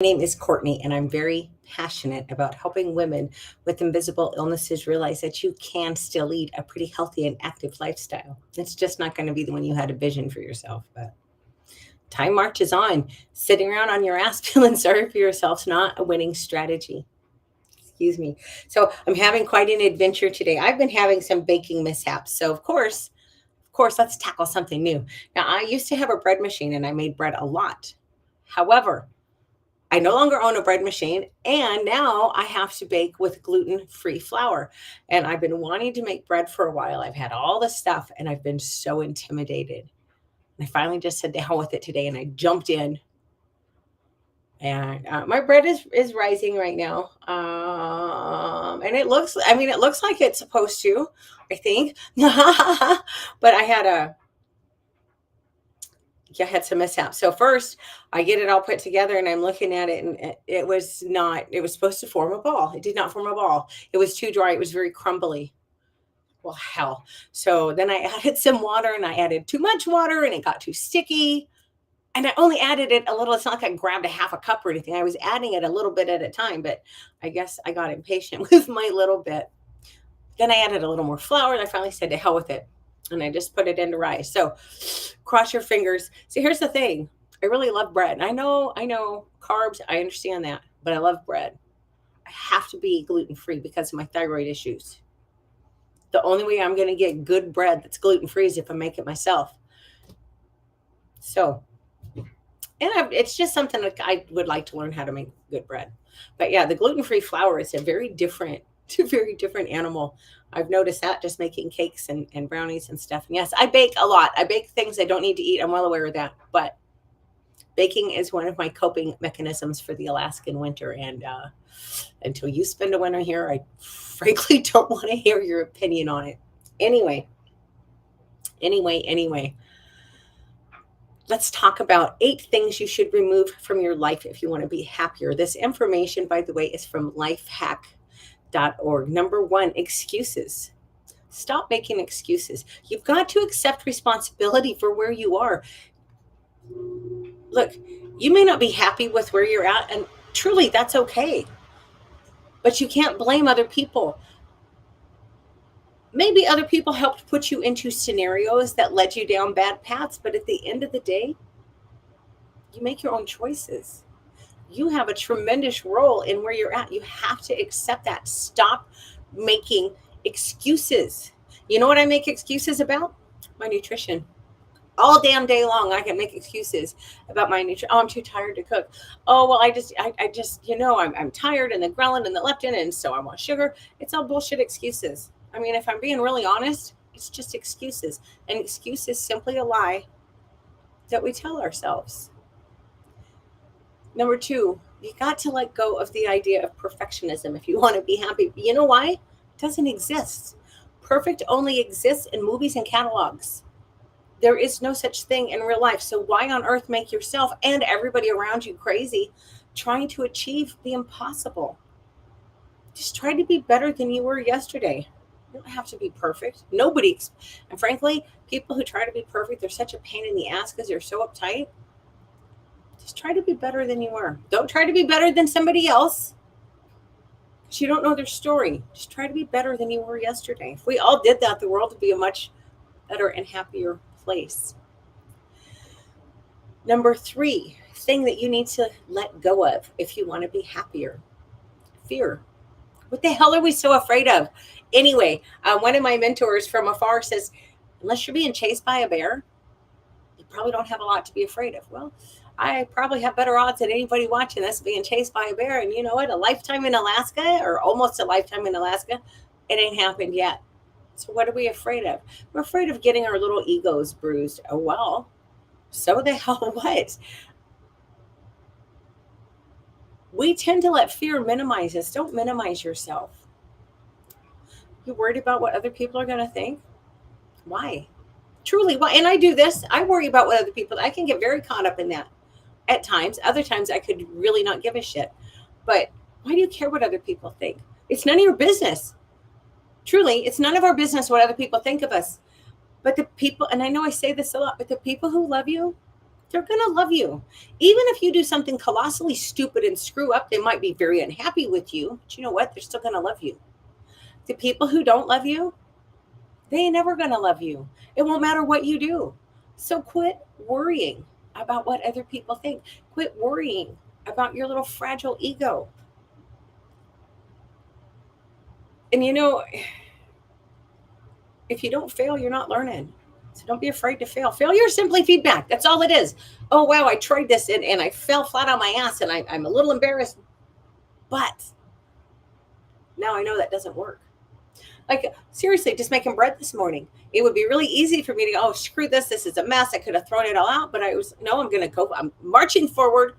name is Courtney, and I'm very passionate about helping women with invisible illnesses realize that you can still lead a pretty healthy and active lifestyle. It's just not going to be the one you had a vision for yourself. But time marches on. Sitting around on your ass feeling sorry for yourself's not a winning strategy. Excuse me. So I'm having quite an adventure today. I've been having some baking mishaps. So of course, let's tackle something new. Now, I used to have a bread machine and I made bread a lot. However, I no longer own a bread machine, and now I have to bake with gluten free flour. And I've been wanting to make bread for a while. I've had all the stuff, and I've been so intimidated. And I finally just said, the hell with it today. And I jumped in, and my bread is rising right now. And it looks like it's supposed to, I think. But I had some mishaps. So first, I get it all put together, and I'm looking at it, and it was not. It was supposed to form a ball. It did not form a ball. It was too dry. It was very crumbly. Well, hell. So then I added some water, and I added too much water, and it got too sticky. And I only added it a little. It's not like I grabbed a half a cup or anything. I was adding it a little bit at a time, but I guess I got impatient with my little bit. Then I added a little more flour, and I finally said, to hell with it. And I just put it into rice. So cross your fingers. See, here's the thing. I really love bread. I know carbs, I understand that, but I love bread. I have to be gluten free because of my thyroid issues. The only way I'm going to get good bread that's gluten free is if I make it myself. So, it's just something that I would like to learn how to make good bread. But yeah, the gluten free flour is a very different, it's a very different animal. I've noticed that just making cakes and brownies and stuff. And yes, I bake a lot. I bake things I don't need to eat. I'm well aware of that. But baking is one of my coping mechanisms for the Alaskan winter. And until you spend a winter here, I frankly don't want to hear your opinion on it. Anyway, let's talk about 8 things you should remove from your life if you want to be happier. This information, by the way, is from lifehack.org. Number one, excuses. Stop making excuses. You've got to accept responsibility for where you are. Look, you may not be happy with where you're at, and truly that's okay. But you can't blame other people. Maybe other people helped put you into scenarios that led you down bad paths, but at the end of the day, you make your own choices. You have a tremendous role in where you're at. You have to accept that. Stop making excuses. You know what I make excuses about? My nutrition. All damn day long, I can make excuses about my nutrition. Oh, I'm too tired to cook. Oh, well, I just, I'm tired and the ghrelin and the leptin, and so I want sugar. It's all bullshit excuses. I mean, if I'm being really honest, it's just excuses. An excuse is simply a lie that we tell ourselves. Number two, you got to let go of the idea of perfectionism if you want to be happy. You know why? It doesn't exist. Perfect only exists in movies and catalogs. There is no such thing in real life. So why on earth make yourself and everybody around you crazy trying to achieve the impossible? Just try to be better than you were yesterday. You don't have to be perfect. Nobody, and frankly, people who try to be perfect, they're such a pain in the ass because they're so uptight. Just try to be better than you were. Don't try to be better than somebody else because you don't know their story. Just try to be better than you were yesterday. If we all did that, the world would be a much better and happier place. Number three, thing that you need to let go of if you want to be happier: fear. What the hell are we so afraid of? Anyway, one of my mentors from afar says, unless you're being chased by a bear, you probably don't have a lot to be afraid of. Well, I probably have better odds than anybody watching this being chased by a bear. And you know what? A lifetime in Alaska, or almost a lifetime in Alaska, it ain't happened yet. So what are we afraid of? We're afraid of getting our little egos bruised. Oh, well, so the hell what? We tend to let fear minimize us. Don't minimize yourself. You're worried about what other people are going to think? Why? Truly, why? And I do this. I worry about what other people, I can get very caught up in that at times. Other times I could really not give a shit. But why do you care what other people think? It's none of your business. Truly, it's none of our business what other people think of us. But the people, and I know I say this a lot, but the people who love you, They're going to love you. Even if you do something colossally stupid and screw up, they might be very unhappy with you. But you know what? They're still going to love you. The people who don't love you, they ain't never going to love you. It won't matter what you do. So quit worrying about what other people think. Quit worrying about your little fragile ego. And if you don't fail, you're not learning. So don't be afraid to fail. Failure is simply feedback. That's all it is. Oh, wow, I tried this and I fell flat on my ass and I'm a little embarrassed. But now I know that doesn't work. Like, seriously, just making bread this morning. It would be really easy for me to go, oh, screw this. This is a mess. I could have thrown it all out. But I'm going to go. I'm marching forward.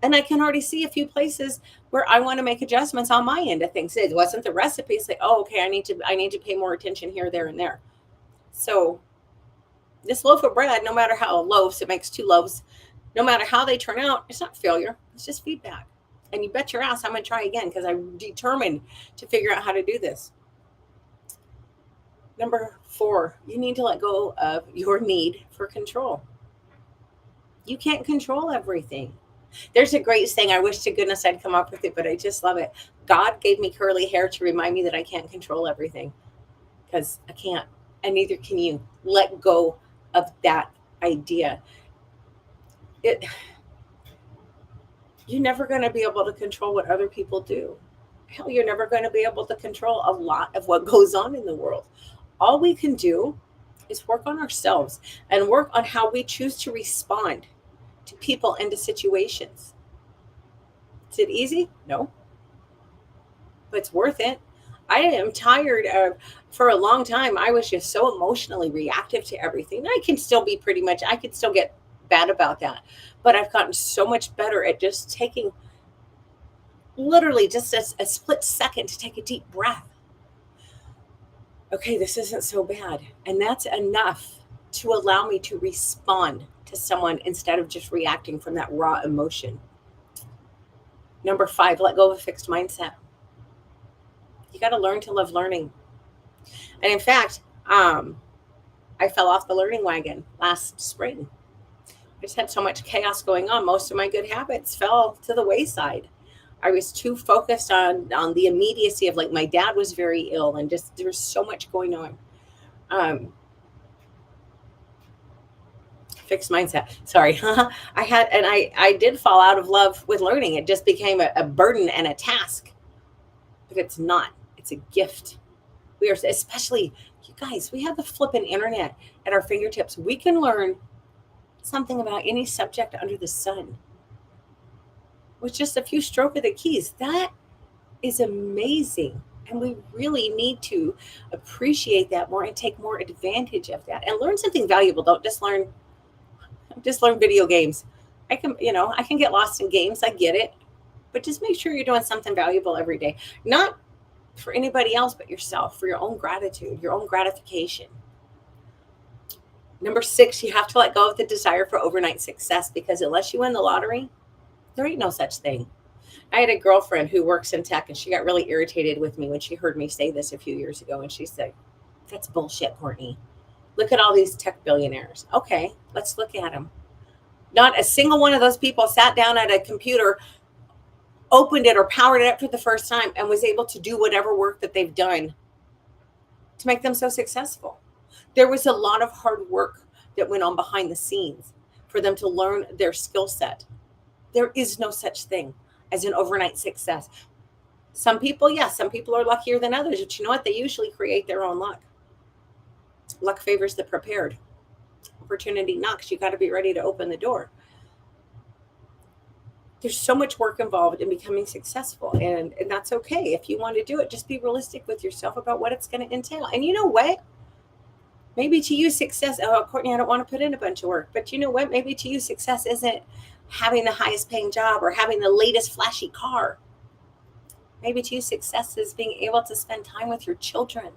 And I can already see a few places where I want to make adjustments on my end of things. It wasn't the recipe. It's like, oh, okay, I need to pay more attention here, there, and there. So this loaf of bread, no matter how loaves, it makes 2 loaves, no matter how they turn out, it's not failure. It's just feedback. And you bet your ass I'm going to try again because I'm determined to figure out how to do this. Number 4, you need to let go of your need for control. You can't control everything. There's a great saying. I wish to goodness I'd come up with it, but I just love it. God gave me curly hair to remind me that I can't control everything, because I can't, and neither can you. Let go of that idea. You're never going to be able to control what other people do. Hell, you're never going to be able to control a lot of what goes on in the world. All we can do is work on ourselves and work on how we choose to respond to people and to situations. Is it easy? No. But it's worth it. I am tired of, for a long time, I was just so emotionally reactive to everything. I can still be I could still get bad about that. But I've gotten so much better at just taking literally just a split second to take a deep breath. Okay, this isn't so bad. And that's enough to allow me to respond to someone instead of just reacting from that raw emotion. Number 5, let go of a fixed mindset. You got to learn to love learning. And in fact, I fell off the learning wagon last spring. I just had so much chaos going on. Most of my good habits fell to the wayside. I was too focused on the immediacy of, like, my dad was very ill and just there was so much going on. Fixed mindset. Sorry. I did fall out of love with learning. It just became a burden and a task. But it's not. It's a gift. We are, especially you guys, we have the flipping internet at our fingertips. We can learn something about any subject under the sun with just a few strokes of the keys. That is amazing. And we really need to appreciate that more and take more advantage of that and learn something valuable. Don't just learn video games. I can get lost in games. I get it. But just make sure you're doing something valuable every day. Not for anybody else but yourself, for your own gratitude, your own gratification. Number 6, you have to let go of the desire for overnight success, because unless you win the lottery, there ain't no such thing. I had a girlfriend who works in tech, and she got really irritated with me when she heard me say this a few years ago. And she said, "That's bullshit, Courtney. Look at all these tech billionaires." Okay, let's look at them. Not a single one of those people sat down at a computer, opened it or powered it up for the first time and was able to do whatever work that they've done to make them so successful. There was a lot of hard work that went on behind the scenes for them to learn their skill set. There is no such thing as an overnight success. Some people are luckier than others, but you know what? They usually create their own luck. Luck favors the prepared. Opportunity knocks. You got to be ready to open the door. There's so much work involved in becoming successful, and that's okay. If you want to do it, just be realistic with yourself about what it's going to entail. And you know what? Maybe to you success, oh, Courtney, I don't want to put in a bunch of work. But you know what? Maybe to you success isn't having the highest paying job or having the latest flashy car. Maybe to you success is being able to spend time with your children,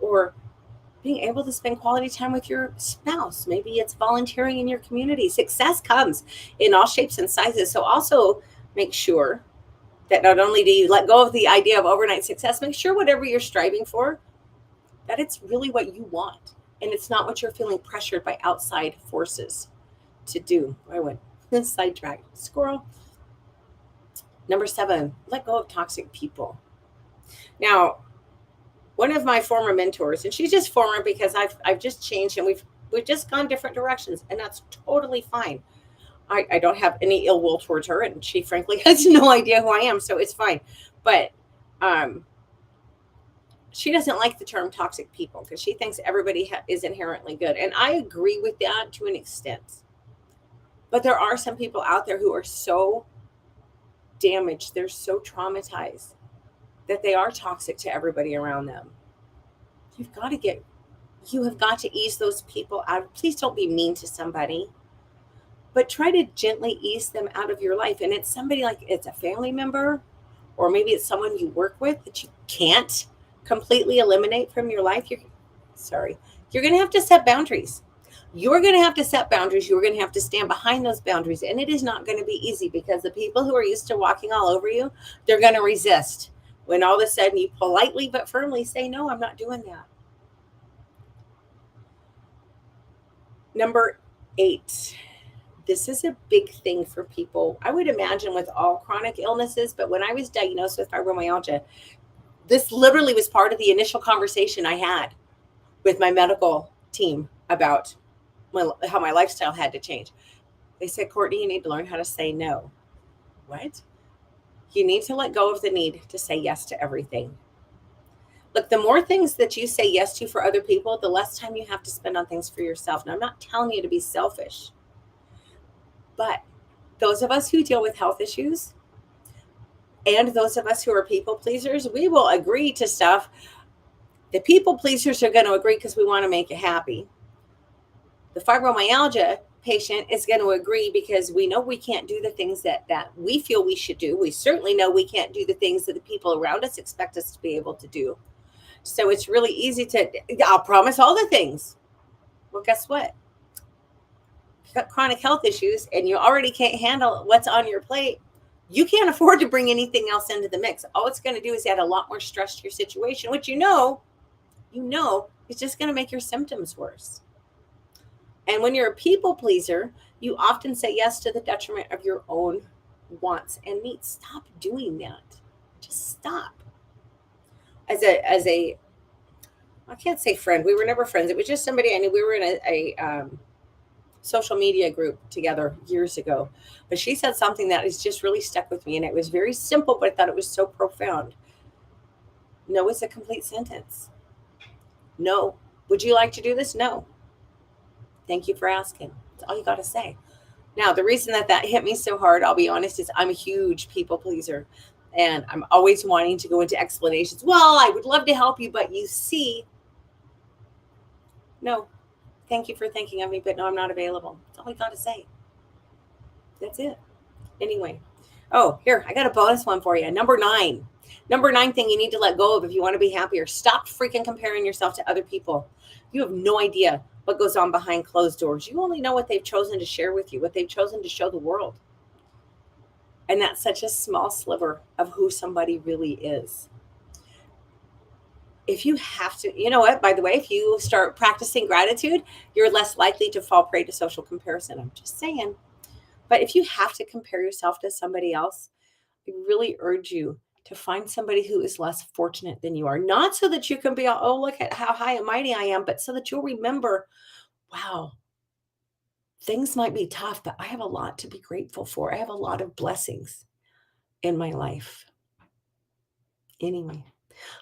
or being able to spend quality time with your spouse. Maybe it's volunteering in your community. Success comes in all shapes and sizes. So also make sure that not only do you let go of the idea of overnight success, make sure whatever you're striving for, that it's really what you want. And it's not what you're feeling pressured by outside forces to do. I went sidetracked. Squirrel. Number 7, let go of toxic people. Now, one of my former mentors, and she's just former because I've just changed and we've just gone different directions, and that's totally fine. I don't have any ill will towards her, and she frankly has no idea who I am, so it's fine. But she doesn't like the term toxic people because she thinks everybody is inherently good, and I agree with that to an extent. But there are some people out there who are so damaged, they're so traumatized that they are toxic to everybody around them. You have got to ease those people out. Please don't be mean to somebody, but try to gently ease them out of your life. And it's somebody, like it's a family member, or maybe it's someone you work with that you can't completely eliminate from your life. You're going to have to set boundaries. You're going to have to set boundaries. You're going to have to stand behind those boundaries. And it is not going to be easy because the people who are used to walking all over you, they're going to resist when all of a sudden you politely but firmly say, no, I'm not doing that. Number 8. This is a big thing for people, I would imagine, with all chronic illnesses. But when I was diagnosed with fibromyalgia, this literally was part of the initial conversation I had with my medical team about how my lifestyle had to change. They said, Courtney, you need to learn how to say no. What? You need to let go of the need to say yes to everything. Look, the more things that you say yes to for other people, the less time you have to spend on things for yourself. Now, I'm not telling you to be selfish, but those of us who deal with health issues and those of us who are people pleasers, we will agree to stuff. The people pleasers are going to agree because we want to make you happy. The fibromyalgia patient is going to agree because we know we can't do the things that we feel we should do. We certainly know we can't do the things that the people around us expect us to be able to do. So it's really easy to, I'll promise all the things. Well, guess what? You've got chronic health issues and you already can't handle what's on your plate. You can't afford to bring anything else into the mix. All it's going to do is add a lot more stress to your situation, which you know, it's just going to make your symptoms worse. And when you're a people pleaser, you often say yes to the detriment of your own wants and needs. Stop doing that. Just stop. As a I can't say friend. We were never friends. It was just somebody I knew. We were in a social media group together years ago. But she said something that has just really stuck with me. And it was very simple, but I thought it was so profound. No is a complete sentence. No. Would you like to do this? No. Thank you for asking. That's all you got to say. Now, the reason that hit me so hard, I'll be honest, is I'm a huge people pleaser. And I'm always wanting to go into explanations. Well, I would love to help you, but you see, no, thank you for thinking of me, but no, I'm not available. That's all I got to say. That's it. Anyway. Oh, here, I got a bonus one for you. Number 9. Number 9 thing you need to let go of if you want to be happier. Stop freaking comparing yourself to other people. You have no idea what goes on behind closed doors. You only know what they've chosen to share with you, what they've chosen to show the world. And that's such a small sliver of who somebody really is. If you have to, you know what, by the way, if you start practicing gratitude, you're less likely to fall prey to social comparison. I'm just saying. But if you have to compare yourself to somebody else, I really urge you to find somebody who is less fortunate than you are. Not so that you can be, oh, look at how high and mighty I am, but so that you'll remember, wow, things might be tough, but I have a lot to be grateful for. I have a lot of blessings in my life. Anyway,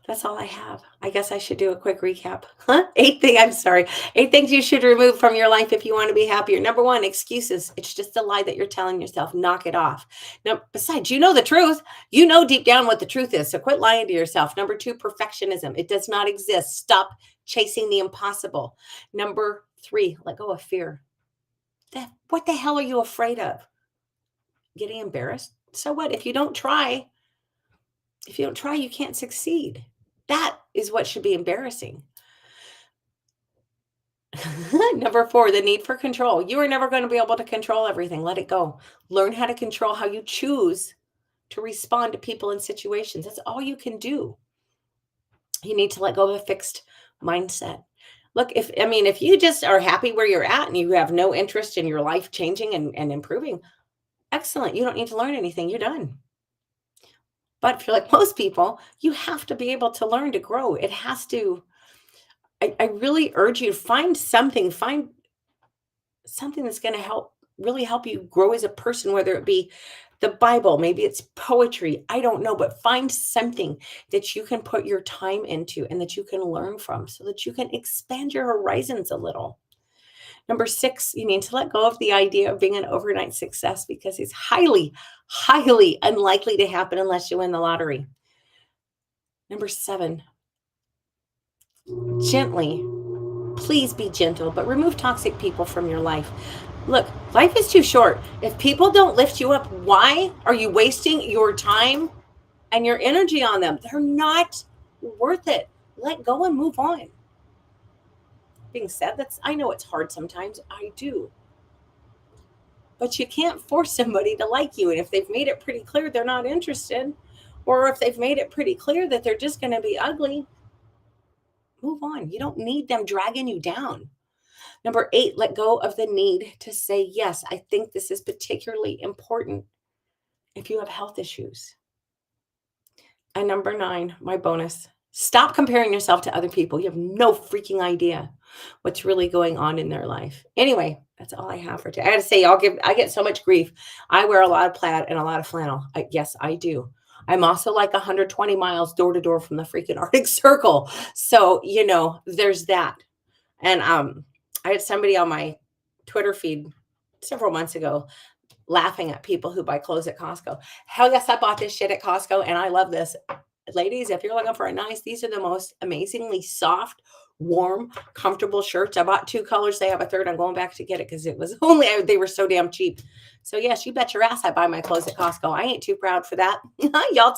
that's all I have. I guess I should do a quick recap. 8 things you should remove from your life if you want to be happier. Number 1, excuses. It's just a lie that you're telling yourself. Knock it off. Now, besides, you know the truth. You know deep down what the truth is. So quit lying to yourself. Number 2, perfectionism. It does not exist. Stop chasing the impossible. Number 3, let go of fear. What the hell are you afraid of? Getting embarrassed? So what? If you don't try, you can't succeed. That is what should be embarrassing. Number 4, the need for control. You are never going to be able to control everything. Let it go. Learn how to control how you choose to respond to people and situations. That's all you can do. You need to let go of a fixed mindset. Look, if you just are happy where you're at and you have no interest in your life changing and improving, excellent. You don't need to learn anything. You're done. But if you're like most people, you have to be able to learn to grow. It has to, I really urge you to find something that's going to really help you grow as a person, whether it be the Bible, maybe it's poetry, I don't know, but find something that you can put your time into and that you can learn from so that you can expand your horizons a little. Number 6, you need to let go of the idea of being an overnight success because it's highly, highly unlikely to happen unless you win the lottery. Number 7, gently, please be gentle, but remove toxic people from your life. Look, life is too short. If people don't lift you up, why are you wasting your time and your energy on them? They're not worth it. Let go and move on. Being said, I know it's hard sometimes. I do. But you can't force somebody to like you. And if they've made it pretty clear they're not interested, or if they've made it pretty clear that they're just going to be ugly, move on. You don't need them dragging you down. Number 8, let go of the need to say yes. I think this is particularly important if you have health issues. And number 9, my bonus, stop comparing yourself to other people. You have no freaking idea what's really going on in their life. Anyway, that's all I have for today. I got to say, I get so much grief. I wear a lot of plaid and a lot of flannel. Yes, I do. I'm also like 120 miles door to door from the freaking Arctic Circle. So, there's that. And I had somebody on my Twitter feed several months ago laughing at people who buy clothes at Costco. Hell yes, I bought this shit at Costco and I love this. Ladies, if you're looking for these are the most amazingly soft, warm, comfortable shirts. I bought 2 colors. They have a third. I'm going back to get it because they were so damn cheap. So yes, you bet your ass I buy my clothes at Costco. I ain't too proud for that. Y'all take